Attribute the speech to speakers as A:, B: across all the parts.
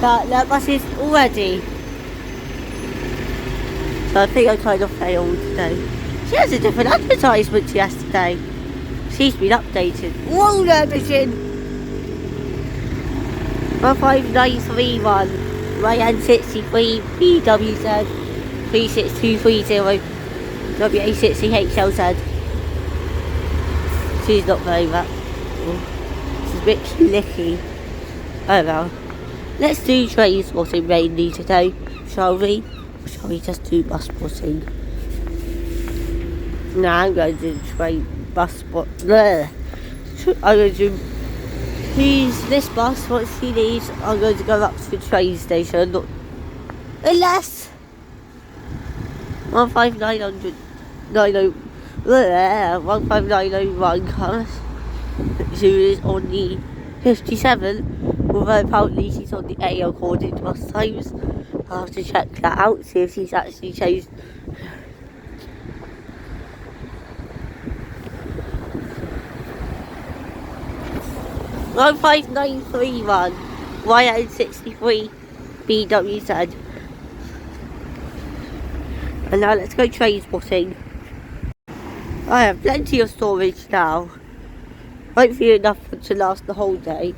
A: But that bus is all ready. So I think I kind of failed today. She has a different advertisement to yesterday. She's been updated. Whoa, there, mission! 15931 YN63 BWZ 36230 WA60HLZ. She's not very much. She's a bit clicky. Oh well. Let's do train spotting mainly today, shall we? Or shall we just do bus spotting? No, I'm going to do bus spot. Bleh. I'm going to do who's this bus, what she needs. I'm going to go up to the train station. Not, unless 15900 15901 comes. She is on the 57, although apparently she's on the A according to bus times. I'll have to check that out, see if she's actually changed. One 5931 YN63 BWZ. And now let's go train spotting. I have plenty of storage now. Hopefully enough to last the whole day.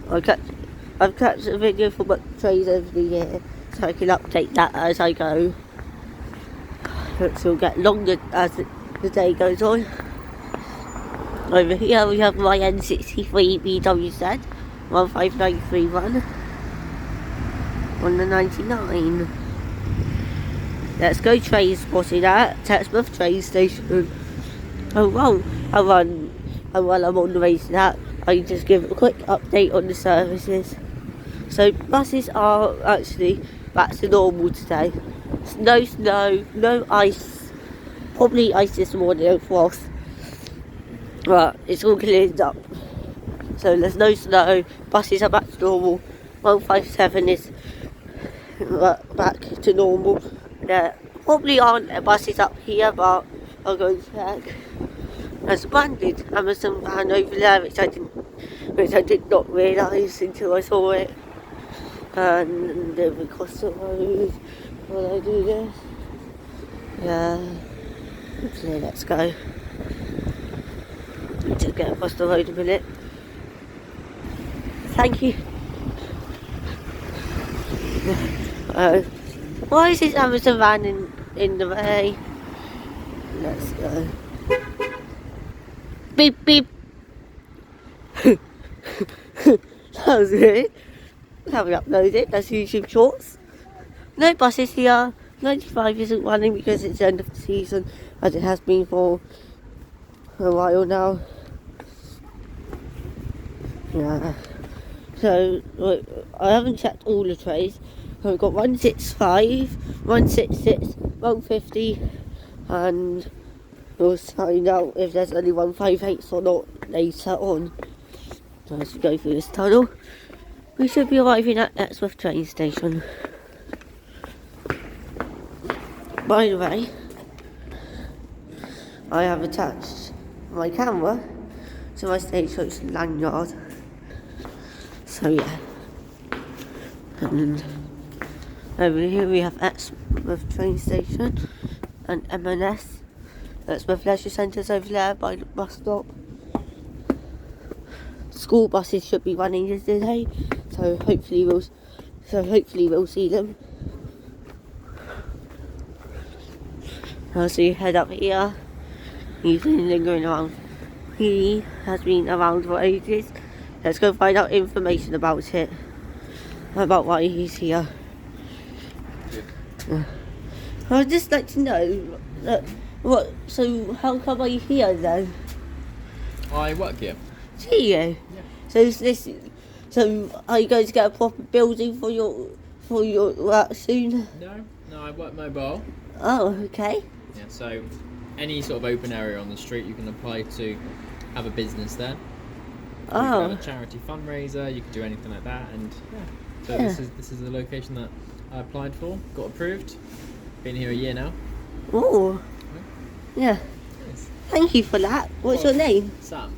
A: I've kept a video for my trains over the year, so I can update that as I go. Which will get longer as the day goes on. Over here we have my N63 BWZ 15931 on the 99. Let's go train spotting at Exmouth train station. Oh well, and while I'm on the way to that, I can just give a quick update on the services. So buses are actually back to normal today. No snow, no ice, probably ice this morning and frost. But it's all cleared up. So there's no snow, buses are back to normal. 157 is back to normal. There probably aren't buses up here, but I'll go and check. There's a banded Amazon van over there, which I did not realise until I saw it. And then we cross the road while I do this. Yeah. Okay, let's go. Need to get across the road a minute. Thank you. Why is this Amazon van in the way? Let's go. Beep beep. That was good. Haven't uploaded. That's YouTube Shorts. No buses here. 95 isn't running because it's the end of the season, as it has been for a while now. Yeah. So I haven't checked all the trays. I've got 165, 166, 150, and we'll find out if there's any 158s or not later on. So as we go through this tunnel, we should be arriving at Exmouth train station. By the way, I have attached my camera to my stagecoach lanyard. So yeah. And over here we have Exmouth train station and M&S. Exmouth Leisure Centre's over there by the bus stop. School buses should be running today, so hopefully we'll see them. As we head up here, he's been lingering around. He has been around for ages. Let's go find out information about it, about why he's here. I'd just like to know so how come are you here then?
B: I work here.
A: Do you? Yeah. So are you going to get a proper building for your work soon?
B: No, I work mobile.
A: Oh, okay.
B: Yeah, so any sort of open area on the street you can apply to have a business there. You can have a charity fundraiser, you can do anything like that, and yeah. So this is the location that I applied for, got approved. Been here a year now.
A: Oh. Yeah.
B: Yes.
A: Thank you for that. What's your name?
B: Sam.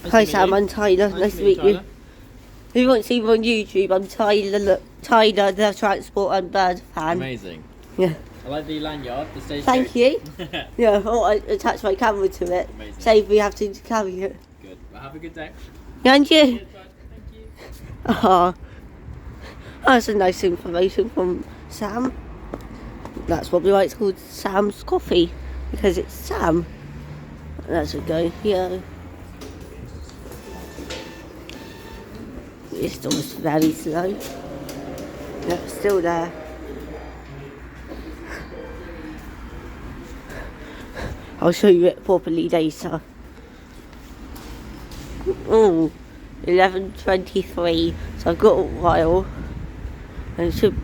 A: Hi Sam, I'm Tyler. Nice to meet you. If you want to see me on YouTube, I'm Tyler the Transport and Bird fan.
B: Amazing.
A: Yeah.
B: I like the lanyard, the stage.
A: Thank you. Yeah, I attach my camera to it.
B: Amazing.
A: Save me having to carry it.
B: Good. Well, have a good day.
A: And you?
B: Cheers, bud. Thank you.
A: Oh, that's a nice information from Sam. That's probably why it's called Sam's Coffee, because it's Sam. That's a go here. It's almost very slow. Yeah, still there. I'll show you it properly later. Oh, 11:23. So I've got a while. And it should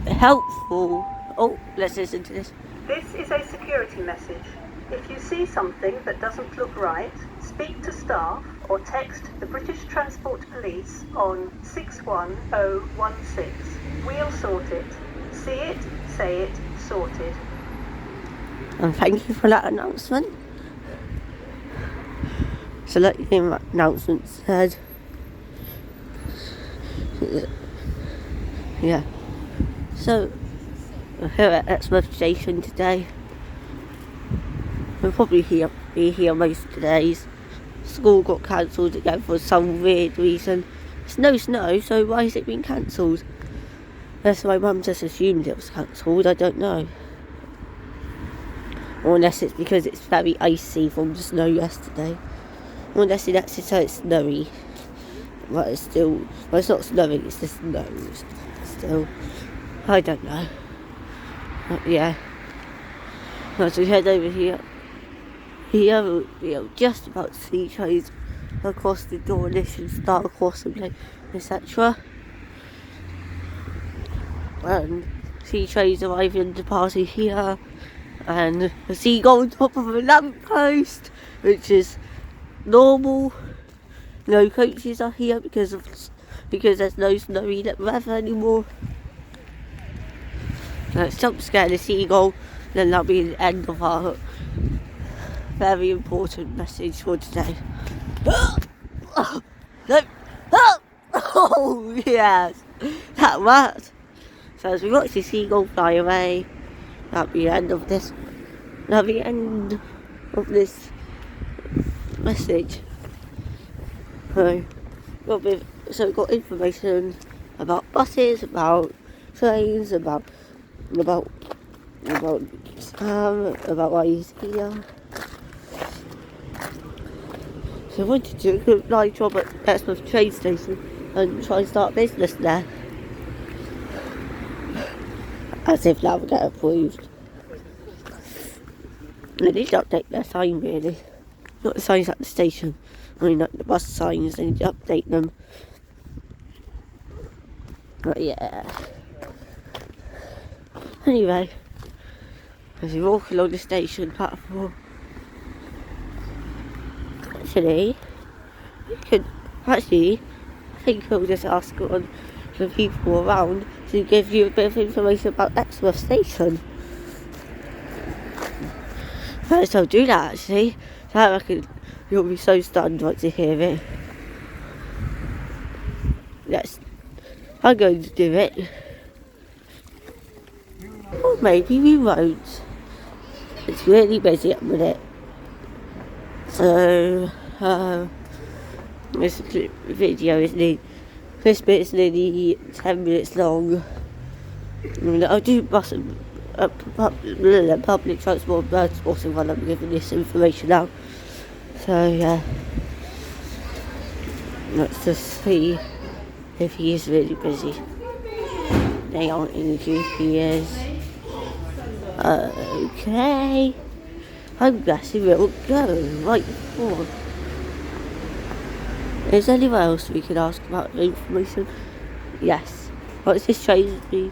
A: helpful. Oh, let's listen to this.
C: This is a security message. If you see something that doesn't look right, speak to staff or text the British Transport Police on 61016. We'll sort it. See it, say it, sorted.
A: And thank you for that announcement. So like the announcement said, yeah. So we're here at Exmouth Station today. We'll probably be here most days. School got cancelled again for some weird reason. It's no snow, so why is it being cancelled? Unless my mum just assumed it was cancelled, I don't know. Or unless it's because it's very icy from the snow yesterday. Or unless in Exeter it's snowy. But it's still, well, it's not snowing, it's just snow. Still, I don't know. But yeah. As we head over here, we are just about to see trains across the Dawlish and start across and etc. And sea trains arriving and departing here. And a seagull on top of a lamppost, which is normal. No coaches are here because there's no snowy weather anymore. Let's jump scare the seagull, then that'll be the end of our very important message for today. Oh yes, that worked. So as we watch the seagull fly away, that'll be the end of this. That'll be the end of this message. So we've got information about buses, about trains, about why he's here. So I wanted to do a live job at Exmouth train station and try and start a business there. As if that would get approved. They need to update their sign really. Not the signs at the station. I mean like the bus signs, they need to update them. But yeah. Anyway, as we walk along the station platform, I think we'll just ask on the people around to give you a bit of information about Exmouth Station. First I'll do that actually, so I reckon you'll be so stunned once you hear it. I'm going to do it. Or maybe we won't. It's really busy at the minute. So, this video is this bit is nearly 10 minutes long. I'll do public transport, bird spotting while I'm giving this information out. So yeah, let's just see if he is really busy. They aren't in the GPS. Okay, I'm guessing we'll go right forward. Is there anywhere else we could ask about the information? Yes. What's this train be?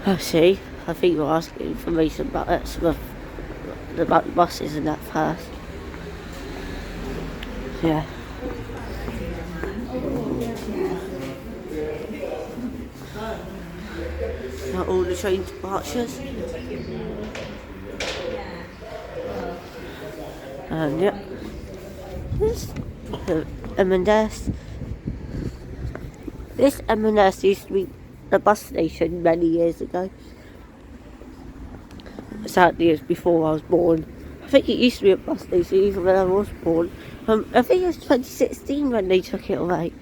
A: I see. I think we'll ask information about Exmouth, about the buses and that first. Yeah. Not all the train departures. And yeah. to M&S. This M&S used to be a bus station many years ago. Sadly, it was before I was born. I think it used to be a bus station even when I was born. I think it was 2016 when they took it away.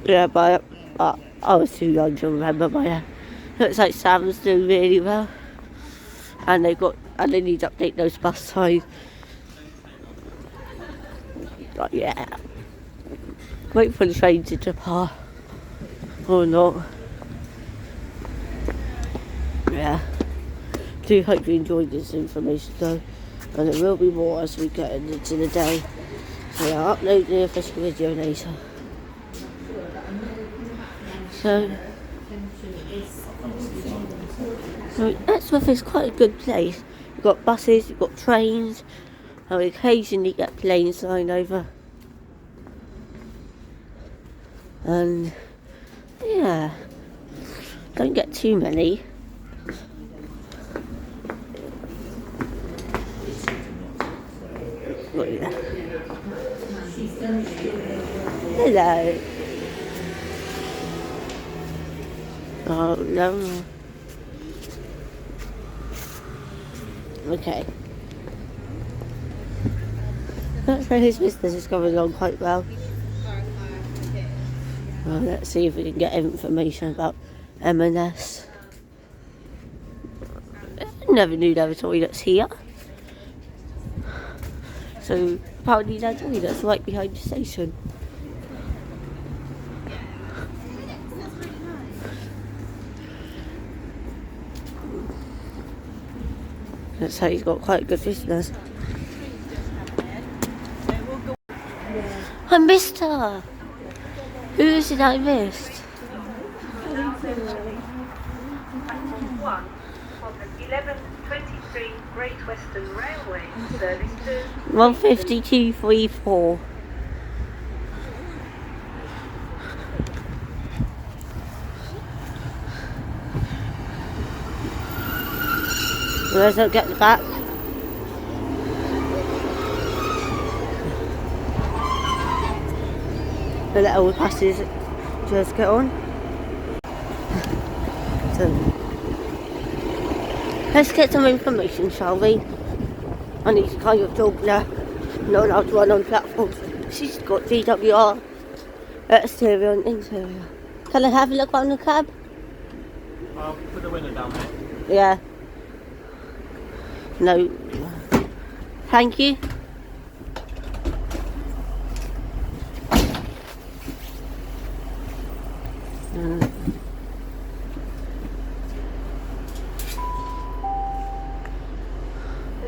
A: Yeah, but I was too young to remember by now. Looks like Sam's doing really well. And they need to update those bus signs. But yeah. Wait for the train to depart. Or not. Yeah. Do hope you enjoyed this information though. And there will be more as we get into the day. So I'll upload the official video later. So Exmouth is quite a good place. You've got buses, you've got trains, and we occasionally get planes flying over. And yeah, don't get too many. Look at that. Hello. Oh no. Okay. So his business is going along quite well. Well, let's see if we can get information about M&S. I never knew there were toilets here. So apparently their toilet's right behind the station. That's how he's got quite a good business. I missed her! Who is it I missed?
C: Platform 1 of the 11:23 Great Western Railway service to
A: 15234. Let's not get the back. The little passes just get on. So let's get some information, shall we? I need to kind of talk there. Not allowed to run on platforms. She's got DWR exterior and interior. Can I have a look on the cab?
B: I'll put the window down there.
A: Yeah. No. Thank you.
C: The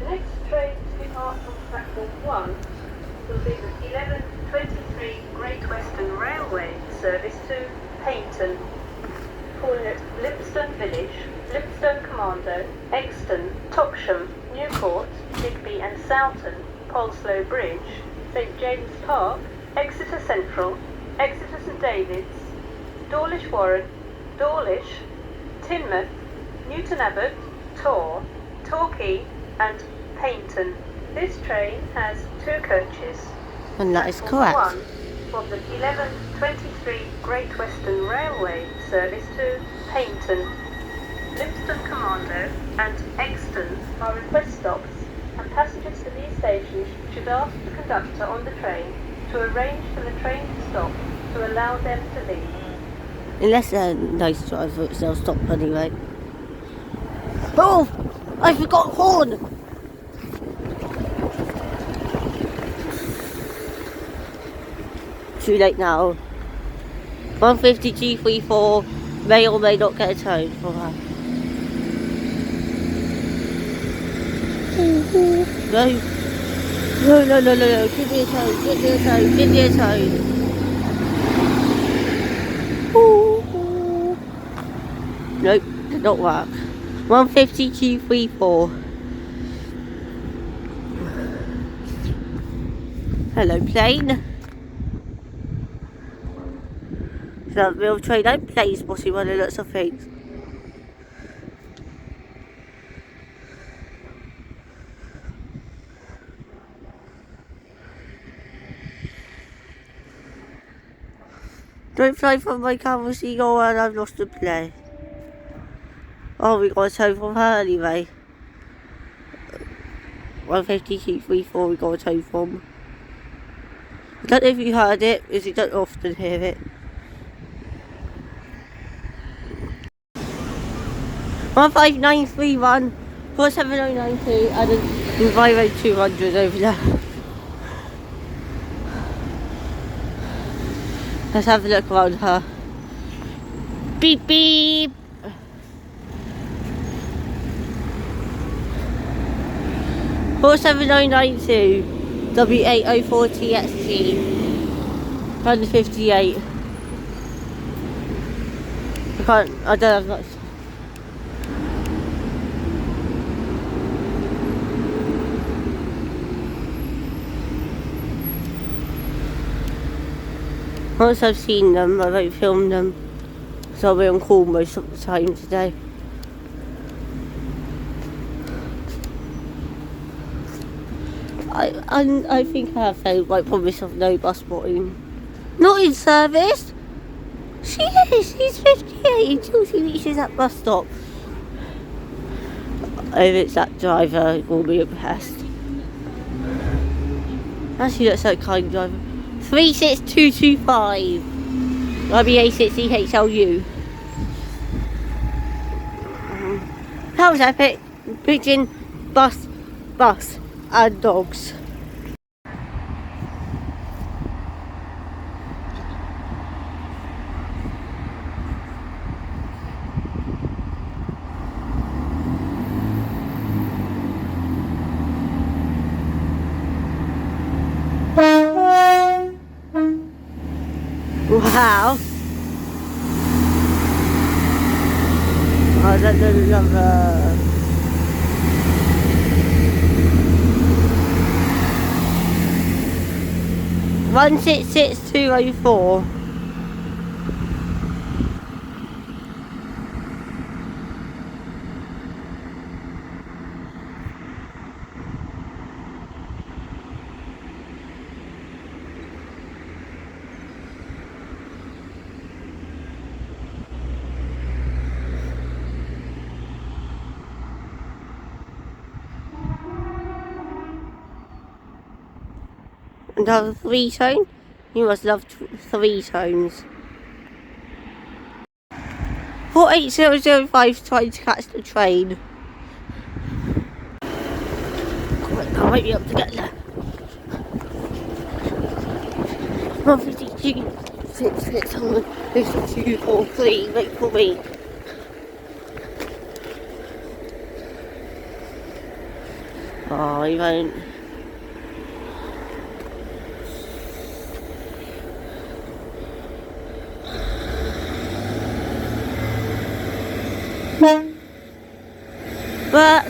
C: next train to depart from platform 1 will be the 11:23 Great Western Railway service to Paynton, calling at Lipstone Village, Lipstone Commando, Exton, Topsham, Newport, Digby and Soughton, Polslow Bridge, St James Park, Exeter Central, Exeter St David's, Dawlish Warren, Dawlish, Teignmouth, Newton Abbot, Torre, Torquay and Paynton. This train has 2 coaches.
A: And that is
C: Platform
A: correct.
C: 1 of the 11:23 Great Western Railway service to Paynton. Lipstone Commando and Exton are request stops, and passengers to these stations should ask the conductor on the train to arrange for the train to stop to allow them to leave.
A: Unless they're nice drivers, they'll stop anyway. Oh! I forgot horn! Too late now. 15234 may or may not get a tone for her. No. No, no, no, no, no. Give me a tone, give me a tone, give me a tone. Ooh. Nope, did not work. 15234. Hello, plane. Is that a real train? Don't play spotty one of lots of things. Don't fly from my camera, seagull, and I've lost the play. Oh, we got a tow from her anyway. 15234 we got a tow from. I don't know if you heard it, because you don't often hear it. 15931 47092 and a Enviro 200 over there. Let's have a look around her. Beep beep! $47992 W804TXG 158. I don't have much. Once I've seen them, I won't film them, so I'll be on call most of the time today. I think I have failed my promise of no bus botting. Not in service! She is! She's 58 until she reaches that bus stop. If it's that driver, it will be impressed. Actually looks like a kind driver. 36225 RBA60HLU. That was epic. Pigeon, bus, and dogs. Wow. Oh, that's the number. 166204. Another 3-tone? You must love 3 tones. 48005 trying to catch the train. I might be able to get there. 152 643, wait for me. Oh, he won't. But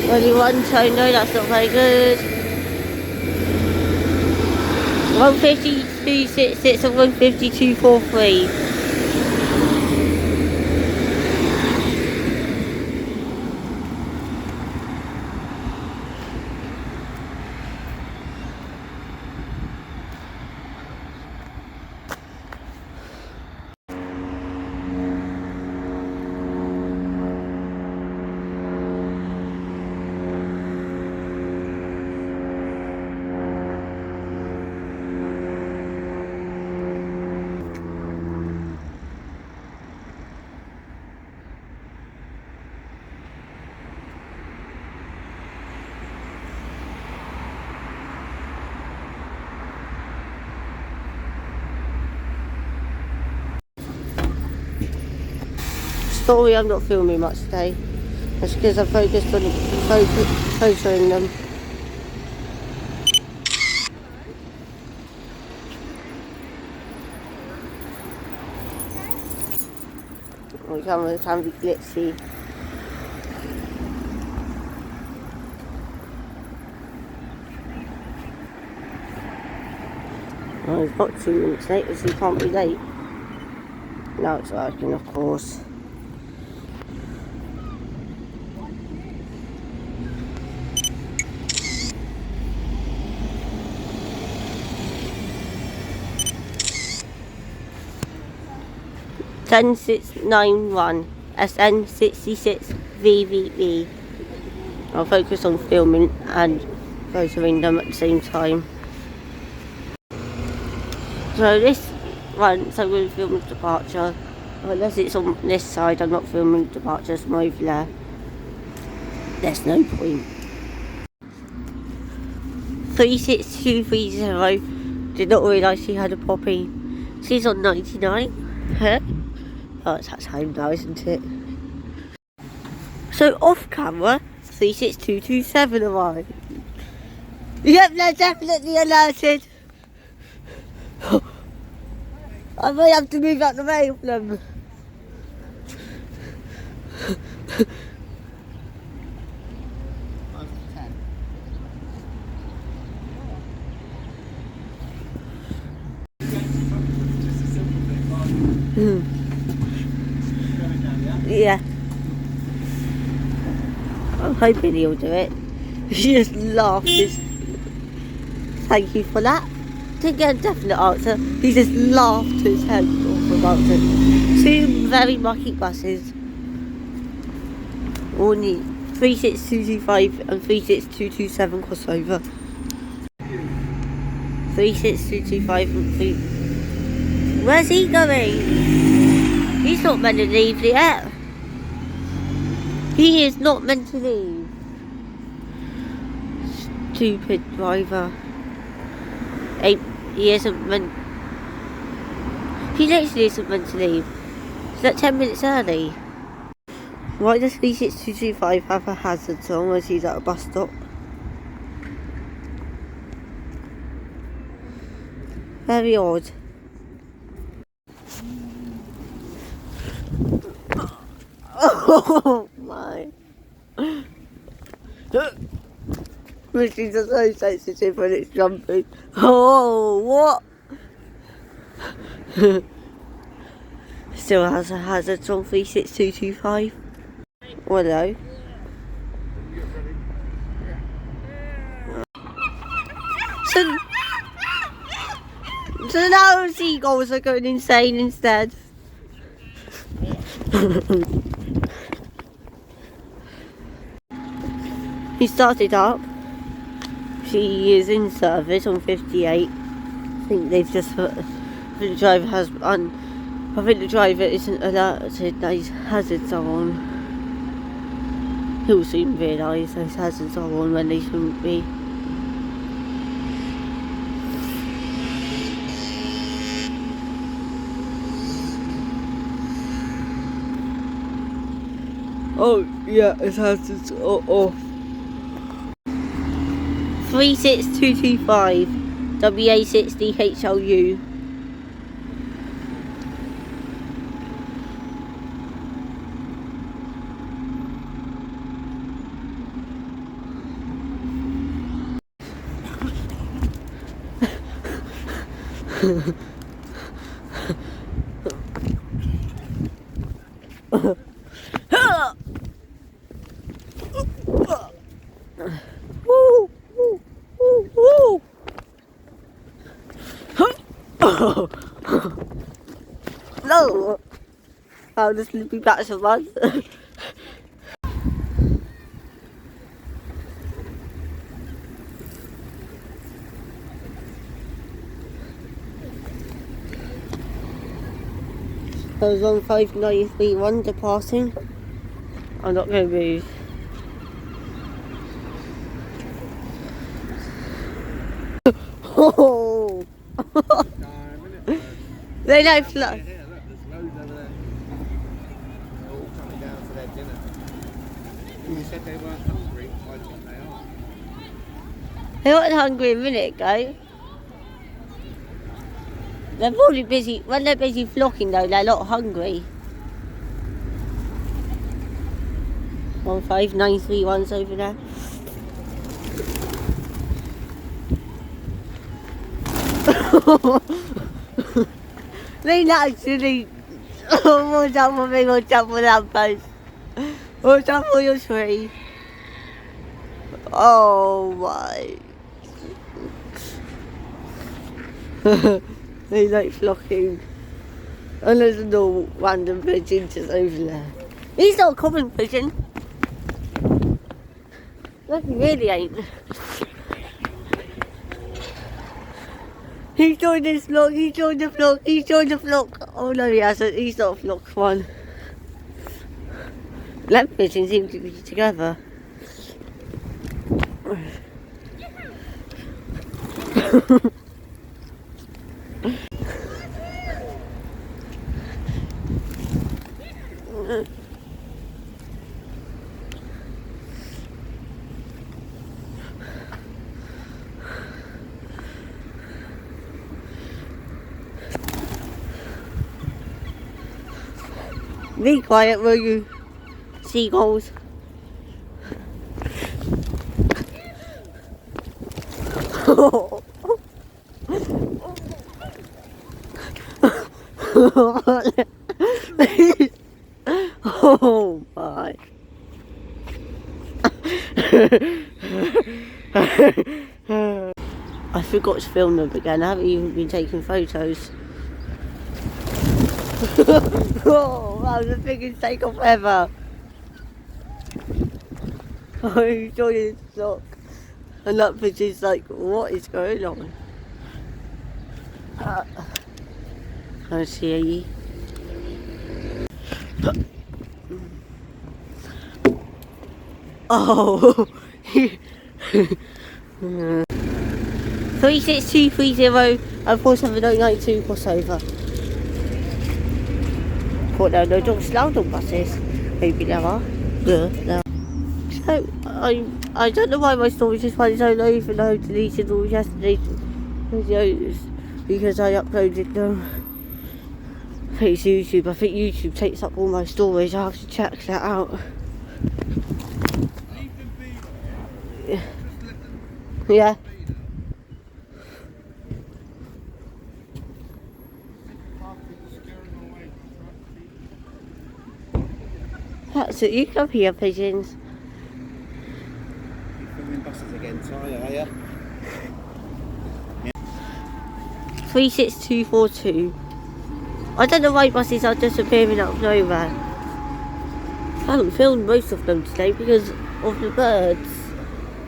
A: only 1 tone, no, that's not very good. 152.66 and 152.43. Sorry, I'm not filming much today. That's because I'm focused on photoing them. My camera can be glitchy. Oh, he's got 2 minutes late, so he can't be late. Now it's working, of course. 10-691 SN66VVV. I'll focus on filming and photoing them at the same time. So this once I'm going to film the departure. Unless it's on this side, I'm not filming the departure from over there. There's no point. 36230. Did not realise she had a poppy. She's on 99. Huh? Oh, it's that time now, isn't it? So off camera, 36227 arrived. Yep, they're definitely alerted. I may have to move out the way of them. Yeah. I'm hoping he'll do it. He just laughed. Thank you for that. Didn't get a definite answer. He just laughed his head off about it. Two very mucky buses. Only 36225 and 36227 crossover. 36225 and 3. Where's he going? He's not meant to leave yet. He is not meant to leave. Stupid driver. He isn't meant. He literally isn't meant to leave. He's like 10 minutes early. Why does 36225 have a hazard on as he's at a bus stop? Very odd. Oh my. Machines are so sensitive when it's jumping. Oh, what? Still has a hazard on 36225. Hello. So now seagulls are going insane instead. He started up. She is in service on 58. I think they've just put. I think the driver isn't alerted that his hazards are on. He'll soon realise those hazards are on when they shouldn't be. Oh yeah, his hazards are off. 36225 WA60HLU. No! I'll just be back to one. I was on 5931 departing. I'm not going to move. Oh! They don't fly.
D: There's loads over there. They're all coming down for their dinner. You said they weren't hungry. I think they are.
A: They weren't hungry a minute ago. They're probably busy. When they're busy flocking though, they're not hungry. 15931's over there. They actually watch out for me, watch out for that post. Watch out for your tree. Oh my. They like flocking. And there's a little random pigeon just over there. He's not a common pigeon. No, he really ain't. He's joined this vlog, he's joined the vlog, he's joined the vlog. Oh no, he hasn't, he's not a vlog one. Lamp pigeons seem to be together. Be quiet, will you? Seagulls. Oh my. I forgot to film them again. I haven't even been taking photos. Oh, that was the biggest takeoff ever. Oh, he's joining the vlog. And that pigeon's like, what is going on? I see. Oh. 36230 and 47092 crossover. Thought there were no dogs allowed on buses. Maybe there are. Yeah, there are. So, I don't know why my storage is running so low, even though I deleted all yesterday's videos because I uploaded them. It's YouTube. I think YouTube takes up all my storage. I'll have to check that out. Yeah. That's it. You come here, pigeons.
D: You're filming buses again, Ty, are you?
A: 36242. I don't know why buses are disappearing out of nowhere. I haven't filmed most of them today because of the birds.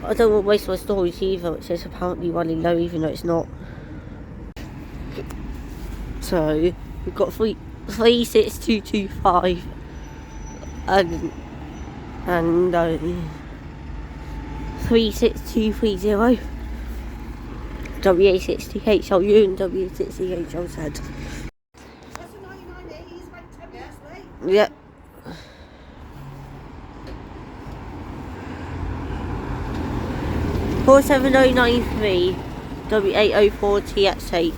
A: I don't want to waste my storage either, which is apparently running low even though it's not. So, we've got 36225 and 36230 WA60HLU and WA60HLZ.
E: That's a 99E, he's about 10 minutes late.
A: Yep. .47093 W804TXH.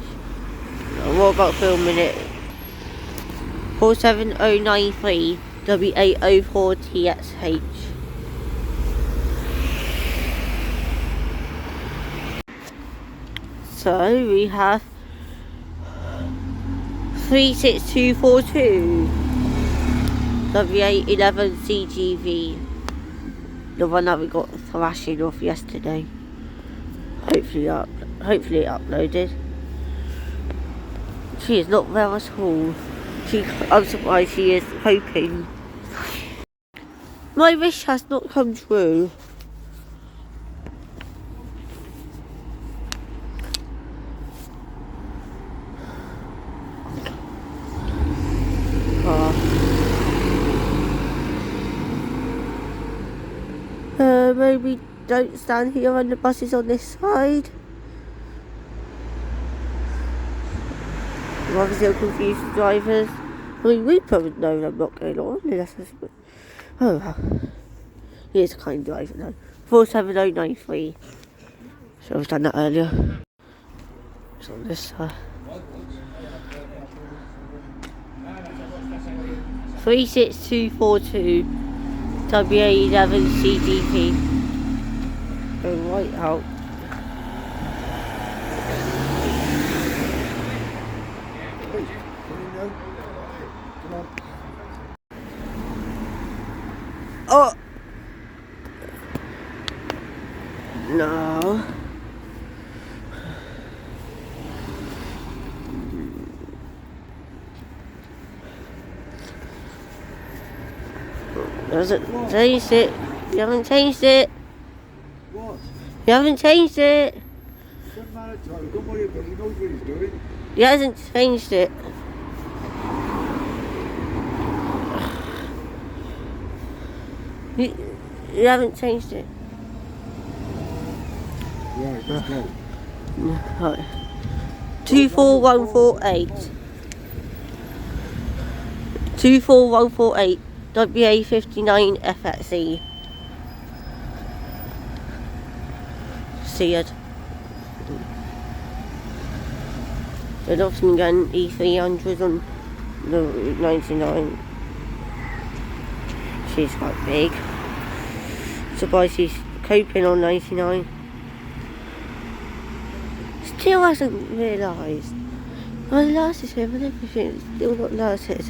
A: What about filming it? 47093 W804TXH. So we have 36242 W811CGV. The one that we got thrashing off yesterday. Hopefully it uploaded. She is not well at all. I'm surprised she is hoping. My wish has not come true. Maybe don't stand here when the bus is on this side. I'm obviously confused with drivers. I mean, we probably know I'm not going on unless I... Oh well. He is a kind driver though. 47093. Should have done that earlier. It's on this side. 36242 WA11CGP. Go right out. Oh no. Doesn't changed it. You haven't changed it.
D: What?
A: You haven't changed it.
D: It doesn't matter, Charlie. Don't worry about it. He knows what he's doing.
A: He hasn't changed it. You haven't changed it.
D: Right, let's go.
A: Right. 24148. 24148. WA59 FXE. Seared. They'd often get E300 on the Route 99. She's quite big. Surprised she's coping on 99. Still hasn't realised. I alerted him and everything, it's still not alerted.